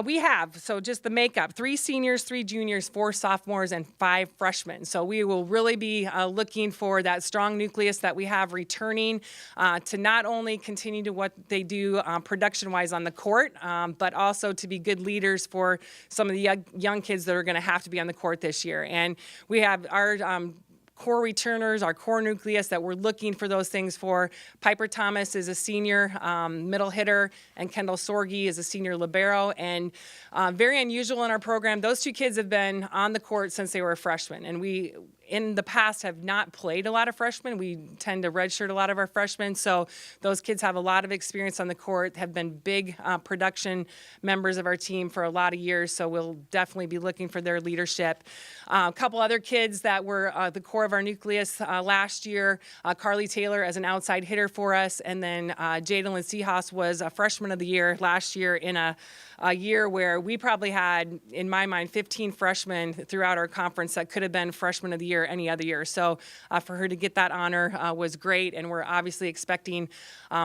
We have, so just the makeup, 3 seniors, 3 juniors, 4 sophomores, and 5 freshmen. So we will really be looking for that strong nucleus that we have returning to not only continue to what they do production-wise on the court, but also to be good leaders for some of the young kids that are going to have to be on the court this year. And we have our core returners, our core nucleus that we're looking for those things for. Piper Thomas is a senior middle hitter, and Kendall Sorge is a senior libero. And very unusual in our program, those 2 kids have been on the court since they were freshmen. And we, in the past, have not played a lot of freshmen. We tend to redshirt a lot of our freshmen. So those kids have a lot of experience on the court, have been big production members of our team for a lot of years. So we'll definitely be looking for their leadership. A couple other kids that were the core of our nucleus last year, Carly Taylor as an outside hitter for us, and then Jadalyn Seahas was a freshman of the year last year in a year where we probably had, in my mind, 15 freshmen throughout our conference that could have been freshman of the year any other year. So for her to get that honor was great, and we're obviously expecting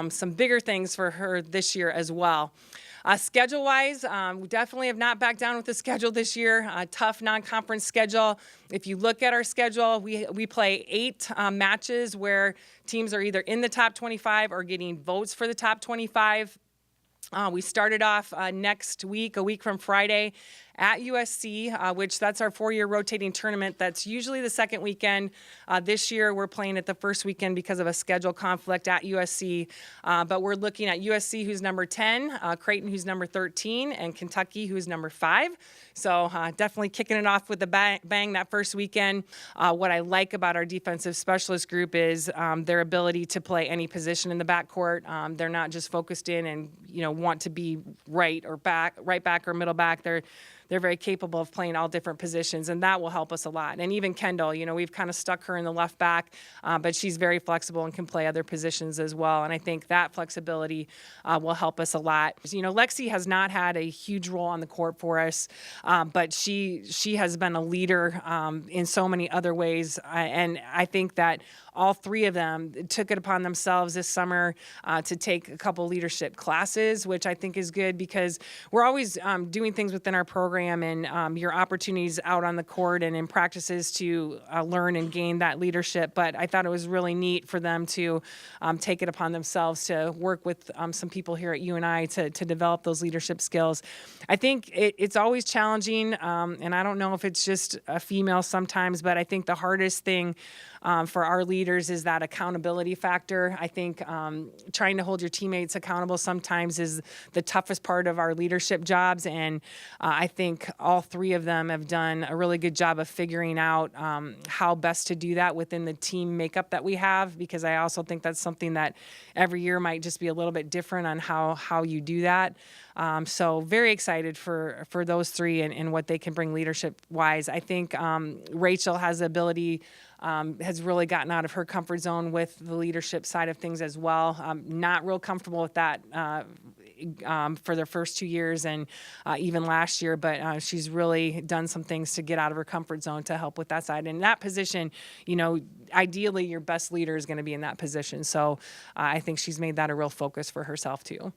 some bigger things for her this year as well. Schedule-wise, we definitely have not backed down with the schedule this year. A tough non-conference schedule. If you look at our schedule, we play 8 matches where teams are either in the top 25 or getting votes for the top 25. We started off next week, a week from Friday, at USC, which that's our 4-year rotating tournament. That's usually the second weekend. This year, we're playing it the first weekend because of a schedule conflict at USC. But we're looking at USC, who's number 10, Creighton, who's number 13, and Kentucky, who's number 5. So definitely kicking it off with a bang that first weekend. What I like about our defensive specialist group is their ability to play any position in the backcourt. They're not just focused in and want to be right back or middle back. They're very capable of playing all different positions, and that will help us a lot. And even Kendall, we've kind of stuck her in the left back, but she's very flexible and can play other positions as well. And I think that flexibility will help us a lot. Lexi has not had a huge role on the court for us, but she has been a leader in so many other ways. And I think that all 3 of them took it upon themselves this summer to take a couple leadership classes, which I think is good because we're always doing things within our program and your opportunities out on the court and in practices to learn and gain that leadership. But I thought it was really neat for them to take it upon themselves to work with some people here at UNI to develop those leadership skills. I think it's always challenging, and I don't know if it's just a female sometimes, but I think the hardest thing for our leaders is that accountability factor. I think trying to hold your teammates accountable sometimes is the toughest part of our leadership jobs, and I think all 3 of them have done a really good job of figuring out how best to do that within the team makeup that we have, because I also think that's something that every year might just be a little bit different on how you do that. So very excited for those 3 and what they can bring leadership-wise. I think Rachel has the ability, has really gotten out of her comfort zone with the leadership side of things as well. Not real comfortable with that for their first 2 years and even last year, but she's really done some things to get out of her comfort zone to help with that side. And that position, ideally your best leader is going to be in that position. So I think she's made that a real focus for herself too.